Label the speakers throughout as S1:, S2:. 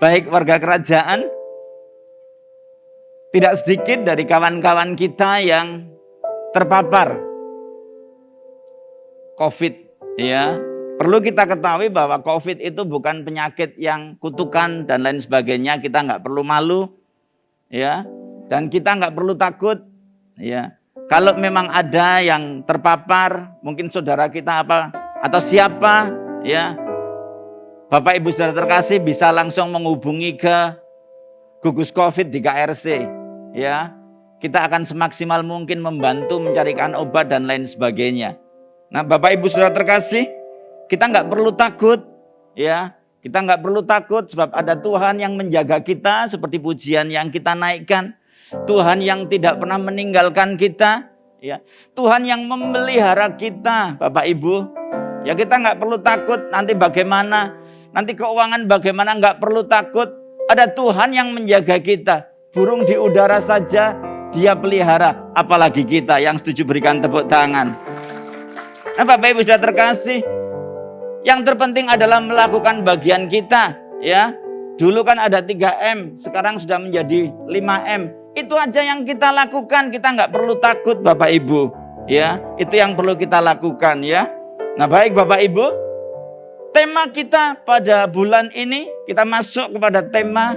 S1: baik warga kerajaan, tidak sedikit dari kawan-kawan kita yang terpapar COVID, ya. Perlu kita ketahui bahwa COVID itu bukan penyakit yang kutukan dan lain sebagainya. Kita nggak perlu malu, ya, dan kita nggak perlu takut, ya. Kalau memang ada yang terpapar, mungkin saudara kita apa atau siapa, ya, Bapak Ibu saudara terkasih bisa langsung menghubungi ke gugus COVID di KRC, ya. Kita akan semaksimal mungkin membantu mencarikan obat dan lain sebagainya. Nah, Bapak Ibu saudara terkasih, kita nggak perlu takut, ya. Kita nggak perlu takut sebab ada Tuhan yang menjaga kita seperti pujian yang kita naikkan. Tuhan yang tidak pernah meninggalkan kita, ya. Tuhan yang memelihara kita, Bapak Ibu. Ya, kita nggak perlu takut nanti bagaimana, nanti keuangan bagaimana, nggak perlu takut. Ada Tuhan yang menjaga kita. Burung di udara saja Dia pelihara, apalagi kita. Yang setuju berikan tepuk tangan. Nah, Bapak Ibu sudah terkasih, yang terpenting adalah melakukan bagian kita, ya. Dulu kan ada 3M, sekarang sudah menjadi 5M. Itu aja yang kita lakukan, kita nggak perlu takut Bapak Ibu, ya. Itu yang perlu kita lakukan, ya. Nah, baik Bapak Ibu, tema kita pada bulan ini kita masuk kepada tema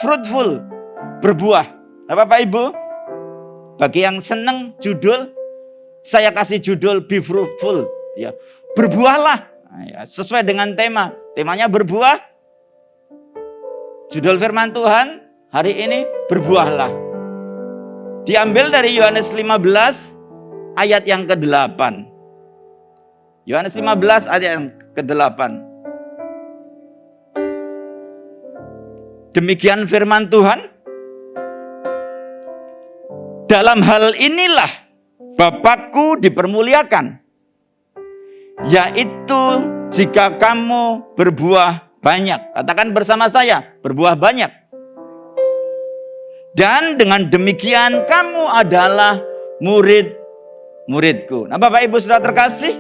S1: fruitful, berbuah. Nah, Bapak Ibu, bagi yang senang judul, saya kasih judul Be Fruitful, ya. Berbuahlah, ya, sesuai dengan tema. Temanya berbuah. Judul firman Tuhan hari ini berbuahlah. Diambil dari Yohanes 15 ayat yang ke-8. Yohanes 15 ayat yang ke-8. Demikian firman Tuhan. Dalam hal inilah Bapakku dipermuliakan, yaitu jika kamu berbuah banyak. Katakan bersama saya, berbuah banyak. Dan dengan demikian kamu adalah murid-muridku. Nah, Bapak Ibu sudah terkasih,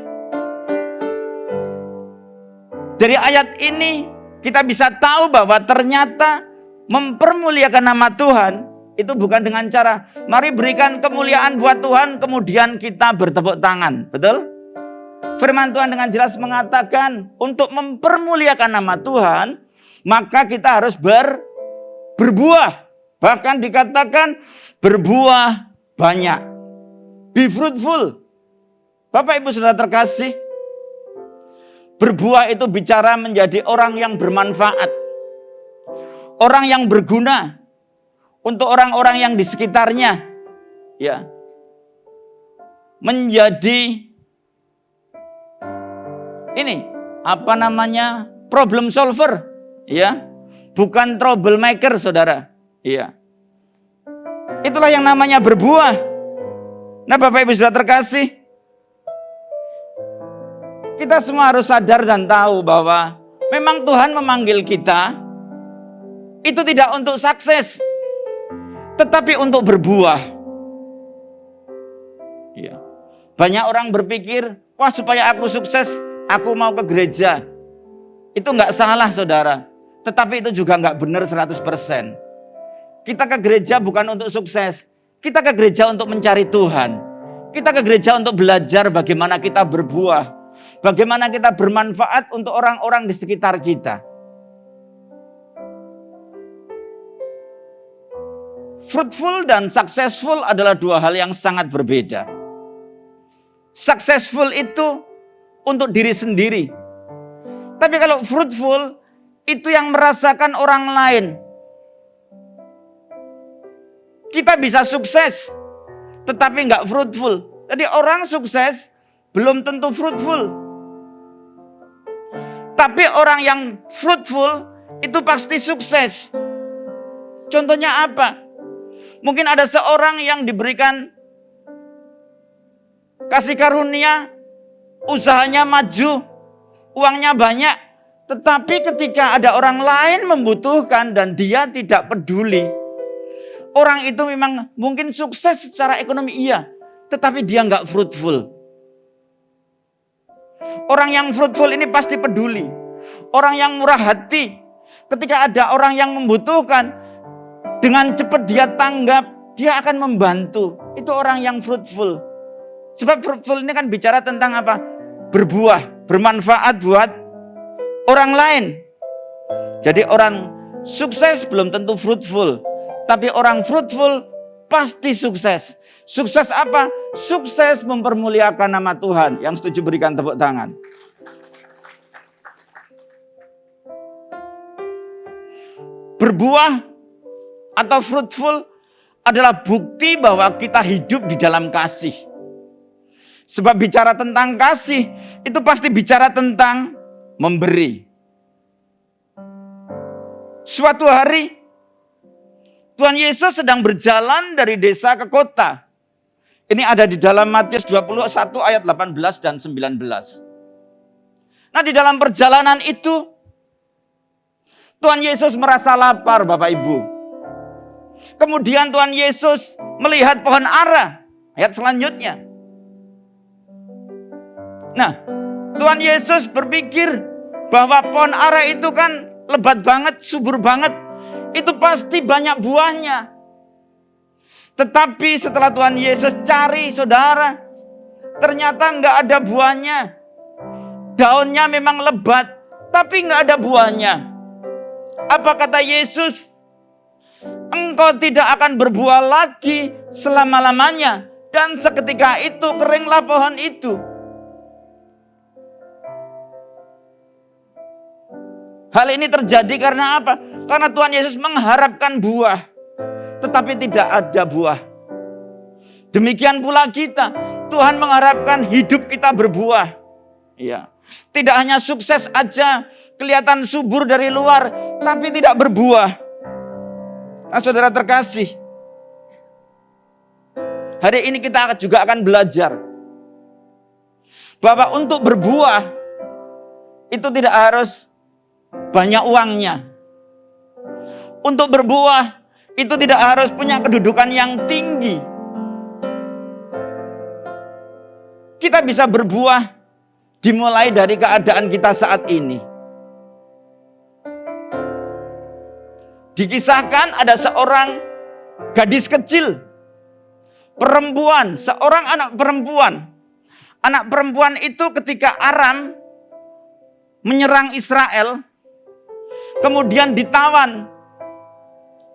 S1: dari ayat ini kita bisa tahu bahwa ternyata mempermuliakan nama Tuhan itu bukan dengan cara mari berikan kemuliaan buat Tuhan kemudian kita bertepuk tangan. Betul? Firman Tuhan dengan jelas mengatakan untuk mempermuliakan nama Tuhan maka kita harus berbuah. Bahkan dikatakan berbuah banyak. Be fruitful. Bapak Ibu saudara terkasih, berbuah itu bicara menjadi orang yang bermanfaat, orang yang berguna untuk orang-orang yang di sekitarnya, ya, menjadi ini apa namanya problem solver, ya, bukan troublemaker, saudara, ya. Itulah yang namanya berbuah. Nah, Bapak Ibu sudah terkasih, kita semua harus sadar dan tahu bahwa memang Tuhan memanggil kita itu tidak untuk sukses, tetapi untuk berbuah. Ya. Banyak orang berpikir, wah supaya aku sukses, aku mau ke gereja. Itu nggak salah saudara, tetapi itu juga nggak benar 100%. Kita ke gereja bukan untuk sukses, kita ke gereja untuk mencari Tuhan. Kita ke gereja untuk belajar bagaimana kita berbuah, bagaimana kita bermanfaat untuk orang-orang di sekitar kita. Fruitful dan successful adalah dua hal yang sangat berbeda. Successful itu untuk diri sendiri. Tapi kalau fruitful itu yang merasakan orang lain. Kita bisa sukses tetapi nggak fruitful. Jadi orang sukses belum tentu fruitful. Tapi orang yang fruitful itu pasti sukses. Contohnya apa? Mungkin ada seorang yang diberikan kasih karunia, usahanya maju, uangnya banyak. Tetapi ketika ada orang lain membutuhkan dan dia tidak peduli, orang itu memang mungkin sukses secara ekonomi, iya, tetapi dia nggak fruitful. Orang yang fruitful ini pasti peduli. Orang yang murah hati. Ketika ada orang yang membutuhkan, dengan cepat dia tanggap, dia akan membantu. Itu orang yang fruitful. Sebab fruitful ini kan bicara tentang apa? Berbuah, bermanfaat buat orang lain. Jadi orang sukses belum tentu fruitful. Tapi orang fruitful pasti sukses. Sukses apa? Sukses mempermuliakan nama Tuhan. Yang setuju berikan tepuk tangan. Berbuah atau fruitful adalah bukti bahwa kita hidup di dalam kasih. Sebab bicara tentang kasih, itu pasti bicara tentang memberi. Suatu hari, Tuhan Yesus sedang berjalan dari desa ke kota. Ini ada di dalam Matius 21 ayat 18 dan 19. Nah, di dalam perjalanan itu, Tuhan Yesus merasa lapar, Bapak Ibu. Kemudian Tuhan Yesus melihat pohon ara. Ayat selanjutnya. Nah, Tuhan Yesus berpikir bahwa pohon ara itu kan lebat banget, subur banget. Itu pasti banyak buahnya. Tetapi setelah Tuhan Yesus cari, saudara, ternyata nggak ada buahnya. Daunnya memang lebat, tapi nggak ada buahnya. Apa kata Yesus? Engkau tidak akan berbuah lagi selama-lamanya. Dan seketika itu keringlah pohon itu. Hal ini terjadi karena apa? Karena Tuhan Yesus mengharapkan buah, tetapi tidak ada buah. Demikian pula kita. Tuhan mengharapkan hidup kita berbuah. Ya. Tidak hanya sukses aja, kelihatan subur dari luar, tapi tidak berbuah. Nah, saudara terkasih, hari ini kita juga akan belajar bahwa untuk berbuah itu tidak harus banyak uangnya. Untuk berbuah itu tidak harus punya kedudukan yang tinggi. Kita bisa berbuah dimulai dari keadaan kita saat ini. Dikisahkan ada seorang gadis kecil, perempuan, seorang anak perempuan. Anak perempuan itu ketika Aram menyerang Israel, kemudian ditawan.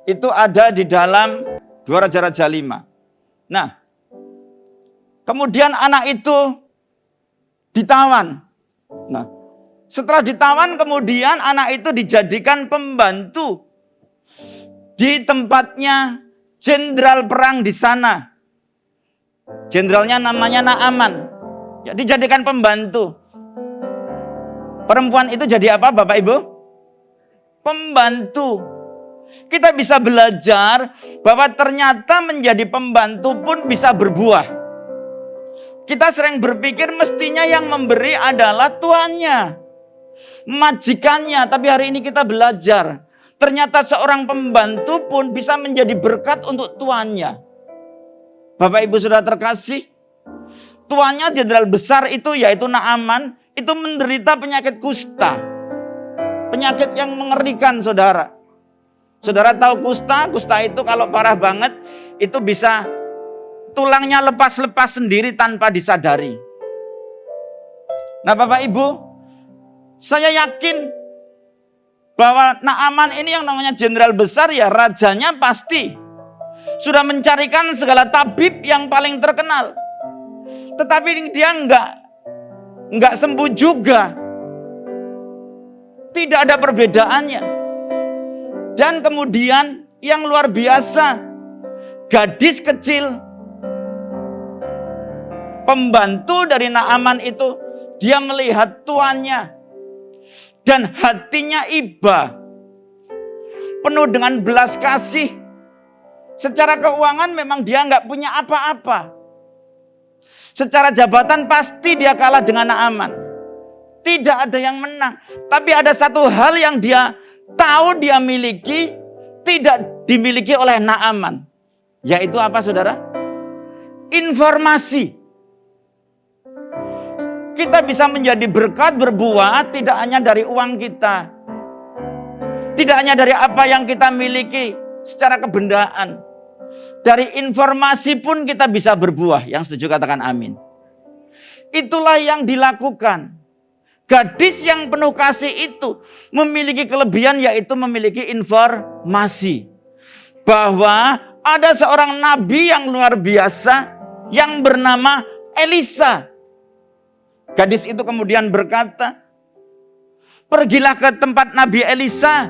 S1: Itu ada di dalam 2 Raja-Raja 5. Nah, kemudian anak itu ditawan. Nah, setelah ditawan kemudian anak itu dijadikan pembantu di tempatnya jenderal perang di sana. Jenderalnya namanya Naaman. Ya, dijadikan pembantu. Perempuan itu jadi apa, Bapak Ibu? Pembantu. Kita bisa belajar bahwa ternyata menjadi pembantu pun bisa berbuah. Kita sering berpikir mestinya yang memberi adalah tuannya, majikannya. Tapi hari ini kita belajar, ternyata seorang pembantu pun bisa menjadi berkat untuk tuannya. Bapak Ibu Saudara terkasih, tuannya jenderal besar itu yaitu Naaman, itu menderita penyakit kusta. Penyakit yang mengerikan, saudara. Saudara tahu kusta? Kusta itu kalau parah banget, itu bisa tulangnya lepas-lepas sendiri tanpa disadari. Nah, Bapak Ibu, saya yakin bahwa Naaman ini yang namanya jenderal besar, ya rajanya pasti sudah mencarikan segala tabib yang paling terkenal. Tetapi dia enggak sembuh juga. Tidak ada perbedaannya. Dan kemudian yang luar biasa, gadis kecil, pembantu dari Naaman itu, dia melihat tuannya dan hatinya iba, penuh dengan belas kasih. Secara keuangan memang dia nggak punya apa-apa. Secara jabatan pasti dia kalah dengan Naaman. Tidak ada yang menang. Tapi ada satu hal yang dia tahu dia miliki, tidak dimiliki oleh Naaman. Yaitu apa, saudara? Informasi. Kita bisa menjadi berkat berbuah tidak hanya dari uang kita, Tidak hanya dari apa yang kita miliki secara kebendaan. Dari informasi pun kita bisa berbuah. Yang setuju katakan amin. Itulah yang dilakukan. Gadis yang penuh kasih itu memiliki kelebihan, yaitu memiliki informasi. Bahwa ada seorang nabi yang luar biasa yang bernama Elisa. Gadis itu kemudian berkata, pergilah ke tempat Nabi Elisa.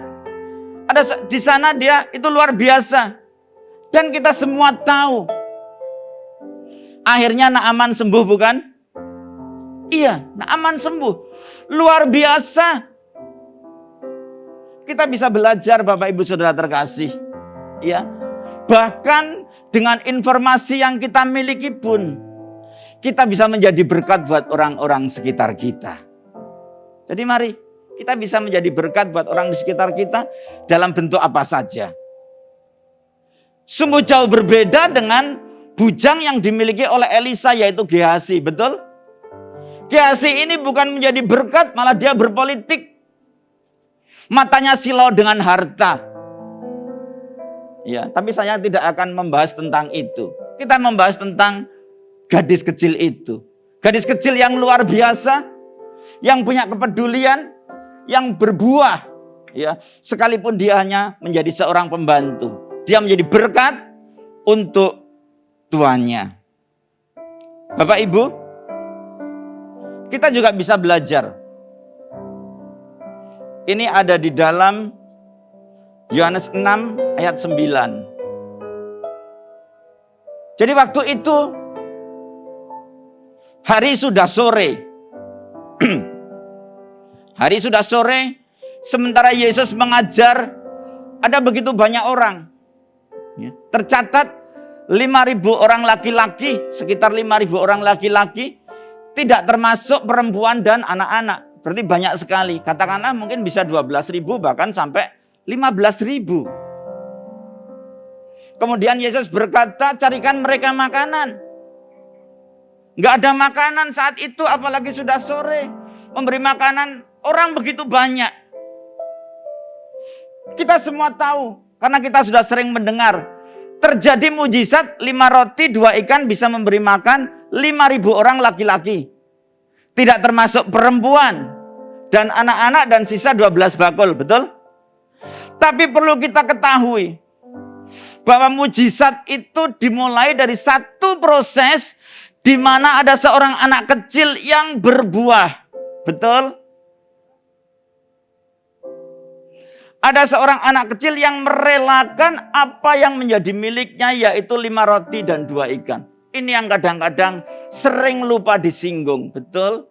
S1: Ada di sana dia itu luar biasa. Dan kita semua tahu. Akhirnya Naaman sembuh, bukan? Iya, Naaman sembuh. Luar biasa. Kita bisa belajar Bapak Ibu Saudara terkasih. Ya. Bahkan dengan informasi yang kita miliki pun kita bisa menjadi berkat buat orang-orang sekitar kita. Jadi mari kita bisa menjadi berkat buat orang di sekitar kita dalam bentuk apa saja. Sungguh jauh berbeda dengan bujang yang dimiliki oleh Elisa, yaitu Gehazi, betul? Gehazi ini bukan menjadi berkat, malah dia berpolitik. Matanya silau dengan harta. Ya, tapi saya tidak akan membahas tentang itu. Kita membahas tentang gadis kecil itu. Gadis kecil yang luar biasa, yang punya kepedulian, yang berbuah. Ya, sekalipun dia hanya menjadi seorang pembantu, dia menjadi berkat untuk tuannya. Bapak Ibu, kita juga bisa belajar. Ini ada di dalam Yohanes 6 ayat 9. Jadi waktu itu hari sudah sore. Hari sudah sore, sementara Yesus mengajar, ada begitu banyak orang. Tercatat 5.000 orang laki-laki, sekitar 5.000 orang laki-laki, tidak termasuk perempuan dan anak-anak. Berarti banyak sekali. Katakanlah mungkin bisa 12.000 bahkan sampai 15.000. Kemudian Yesus berkata, carikan mereka makanan. Nggak ada makanan saat itu, apalagi sudah sore. Memberi makanan orang begitu banyak. Kita semua tahu, karena kita sudah sering mendengar. Terjadi mujizat 5 roti 2 ikan bisa memberi makan 5.000 orang laki-laki. Tidak termasuk perempuan dan anak-anak dan sisa 12 bakul, betul? Tapi perlu kita ketahui bahwa mujizat itu dimulai dari satu proses di mana ada seorang anak kecil yang berbuah. Betul? Ada seorang anak kecil yang merelakan apa yang menjadi miliknya, yaitu 5 roti dan 2 ikan. Ini yang kadang-kadang sering lupa disinggung, betul?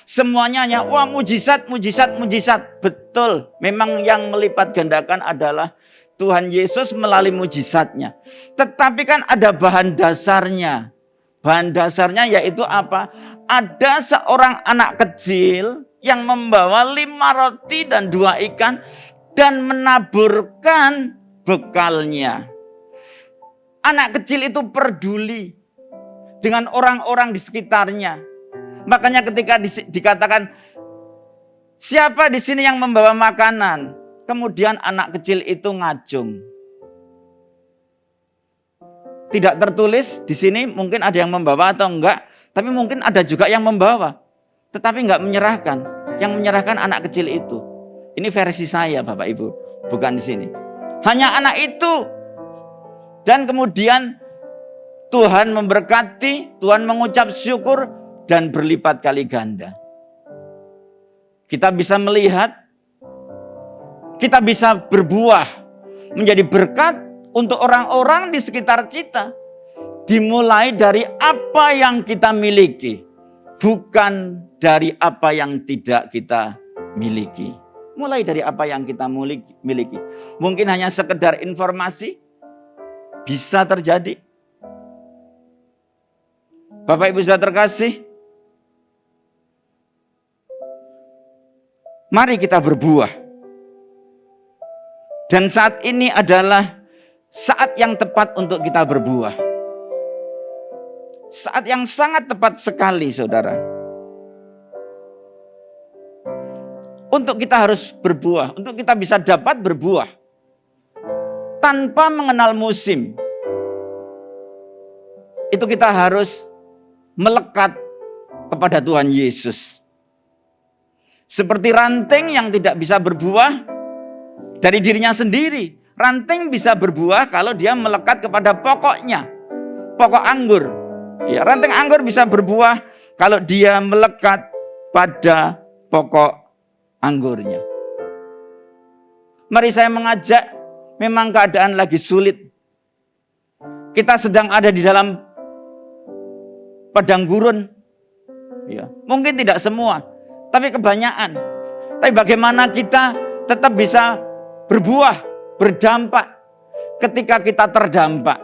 S1: Semuanya hanya, wah mujizat, mujizat, mujizat. Betul, memang yang melipat gandakan adalah Tuhan Yesus melalui mujizatnya. Tetapi kan ada bahan dasarnya. Bahan dasarnya yaitu apa? Ada seorang anak kecil yang membawa 5 roti dan 2 ikan dan menaburkan bekalnya. Anak kecil itu peduli dengan orang-orang di sekitarnya. Makanya ketika dikatakan, siapa di sini yang membawa makanan? Kemudian anak kecil itu ngajung. Tidak tertulis di sini, mungkin ada yang membawa atau enggak, tapi mungkin ada juga yang membawa, tetapi enggak menyerahkan. Yang menyerahkan anak kecil itu. Ini versi saya, Bapak Ibu, bukan di sini. Hanya anak itu. Dan kemudian Tuhan memberkati, Tuhan mengucap syukur dan berlipat kali ganda. Kita bisa melihat, kita bisa berbuah menjadi berkat untuk orang-orang di sekitar kita. Dimulai dari apa yang kita miliki, bukan dari apa yang tidak kita miliki. Mulai dari apa yang kita miliki. Mungkin hanya sekedar informasi, bisa terjadi. Bapak Ibu sudah terkasih, mari kita berbuah. Dan saat ini adalah saat yang tepat untuk kita berbuah. Saat yang sangat tepat sekali, saudara. untuk kita harus berbuah, untuk kita bisa dapat berbuah tanpa mengenal musim. Itu kita harus melekat kepada Tuhan Yesus. Seperti ranting yang tidak bisa berbuah dari dirinya sendiri. Ranting bisa berbuah kalau dia melekat kepada pokoknya, pokok anggur. Ya, ranting anggur bisa berbuah kalau dia melekat pada pokok anggurnya. Mari saya mengajak, memang keadaan lagi sulit. Kita sedang ada di dalam padang gurun. Ya, mungkin tidak semua, tapi kebanyakan. Tapi bagaimana kita tetap bisa berbuah, berdampak ketika kita terdampak?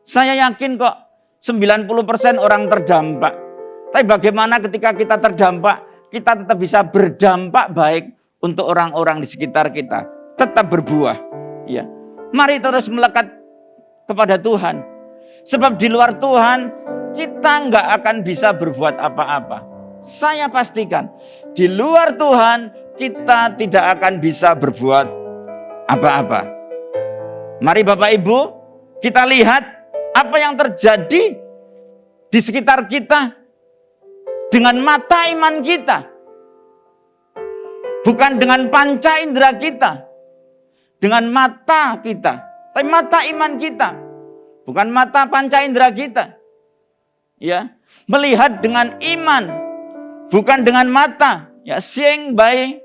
S1: Saya yakin kok 90% orang terdampak. Tapi bagaimana ketika kita terdampak, kita tetap bisa berdampak baik untuk orang-orang di sekitar kita. Tetap berbuah. Ya. Mari terus melekat kepada Tuhan. Sebab di luar Tuhan, kita nggak akan bisa berbuat apa-apa. Saya pastikan, di luar Tuhan, kita tidak akan bisa berbuat apa-apa. Mari Bapak Ibu, kita lihat apa yang terjadi di sekitar kita dengan mata iman kita. Bukan dengan panca indera kita. Dengan mata kita. Tapi mata iman kita. Bukan mata panca indera kita. Ya, melihat dengan iman, bukan dengan mata. Ya, seeing by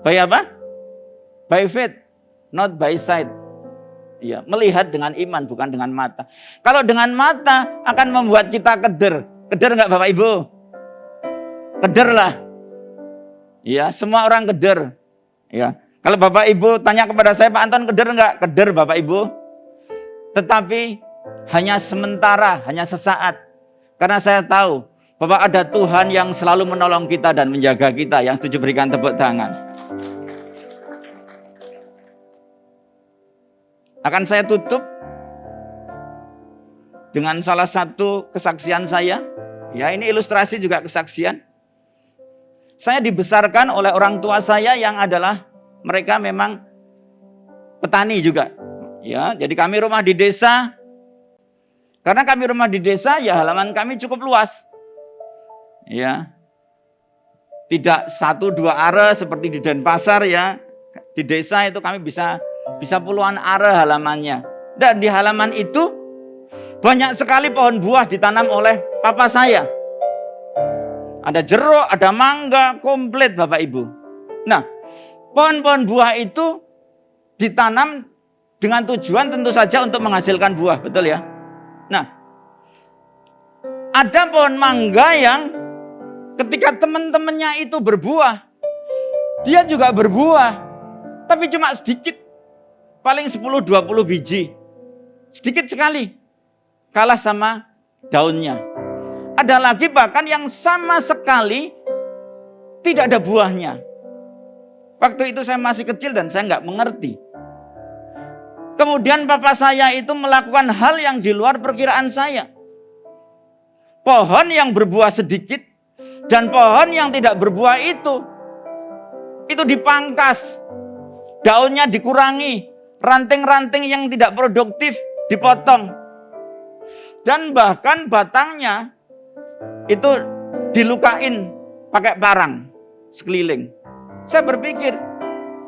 S1: apa? By faith, not by sight. Ya, melihat dengan iman, bukan dengan mata. Kalau dengan mata akan membuat kita keder. Keder nggak Bapak Ibu? Keder lah. Ya, semua orang keder. Ya, kalau Bapak Ibu tanya kepada saya, Pak Anton keder nggak? Keder Bapak Ibu. Tetapi hanya sementara, hanya sesaat. Karena saya tahu bahwa ada Tuhan yang selalu menolong kita dan menjaga kita. Yang setuju berikan tepuk tangan. Akan saya tutup dengan salah satu kesaksian saya. Ya, ini ilustrasi juga kesaksian. Saya dibesarkan oleh orang tua saya yang adalah mereka memang petani juga. Ya, jadi kami rumah di desa. Karena kami rumah di desa, ya halaman kami cukup luas. Ya. Tidak 1-2 are seperti di Denpasar ya. Di desa itu kami bisa puluhan are halamannya. Dan di halaman itu banyak sekali pohon buah ditanam oleh papa saya. Ada jeruk, ada mangga, komplit Bapak Ibu. Nah, pohon-pohon buah itu ditanam dengan tujuan tentu saja untuk menghasilkan buah, betul ya? Nah, ada pohon mangga yang ketika teman-temannya itu berbuah, dia juga berbuah, tapi cuma sedikit, paling 10-20 biji, sedikit sekali, kalah sama daunnya. Ada lagi bahkan yang sama sekali tidak ada buahnya. Waktu itu saya masih kecil dan saya nggak mengerti. Kemudian papa saya itu melakukan hal yang di luar perkiraan saya. Pohon yang berbuah sedikit dan pohon yang tidak berbuah itu dipangkas. Daunnya dikurangi, ranting-ranting yang tidak produktif dipotong. Dan bahkan batangnya itu dilukain pakai parang sekeliling. Saya berpikir,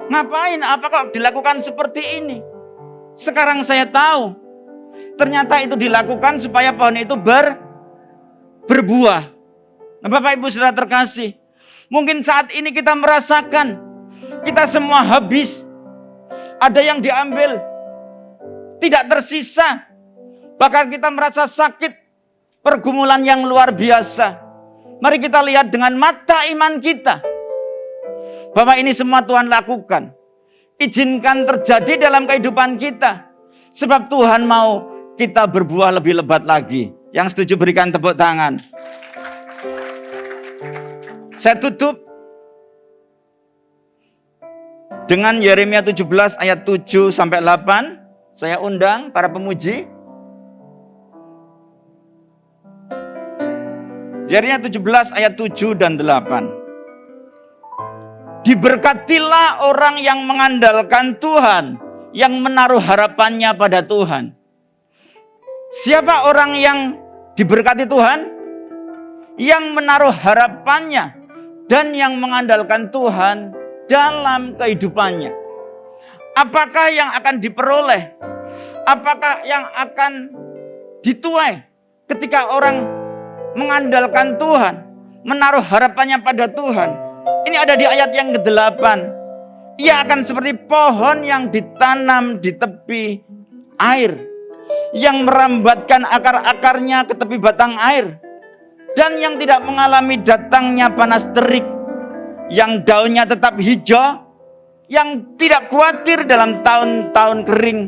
S1: ngapain? Apa kok dilakukan seperti ini? Sekarang saya tahu, ternyata itu dilakukan supaya pohon itu berbuah. Nah, Bapak Ibu Saudara terkasih, mungkin saat ini kita merasakan, kita semua habis. Ada yang diambil, tidak tersisa. Bahkan kita merasa sakit, pergumulan yang luar biasa. Mari kita lihat dengan mata iman kita, bahwa ini semua Tuhan lakukan. Izinkan terjadi dalam kehidupan kita. Sebab Tuhan mau kita berbuah lebih lebat lagi. Yang setuju berikan tepuk tangan. Saya tutup dengan Yeremia 17 ayat 7-8. Saya undang para pemuji. Yeremia 17 ayat 7 dan 8. Diberkatilah orang yang mengandalkan Tuhan, yang menaruh harapannya pada Tuhan. Siapa orang yang diberkati Tuhan? Yang menaruh harapannya dan yang mengandalkan Tuhan dalam kehidupannya. Apakah yang akan diperoleh? Apakah yang akan dituai ketika orang mengandalkan Tuhan, menaruh harapannya pada Tuhan? Ini ada di ayat yang ke-8. Ia akan seperti pohon yang ditanam di tepi air, yang merambatkan akar-akarnya ke tepi batang air, dan yang tidak mengalami datangnya panas terik, yang daunnya tetap hijau, yang tidak khawatir dalam tahun-tahun kering,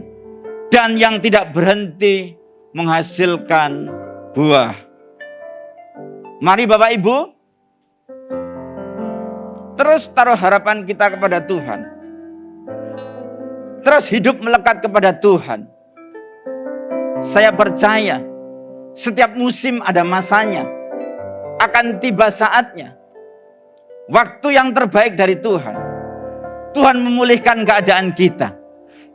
S1: dan yang tidak berhenti menghasilkan buah. Mari Bapak Ibu, terus taruh harapan kita kepada Tuhan. Terus hidup melekat kepada Tuhan. Saya percaya setiap musim ada masanya. Akan tiba saatnya. Waktu yang terbaik dari Tuhan. Tuhan memulihkan keadaan kita.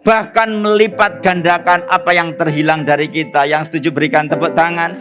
S1: Bahkan melipat gandakan apa yang terhilang dari kita. Yang setuju berikan tepuk tangan.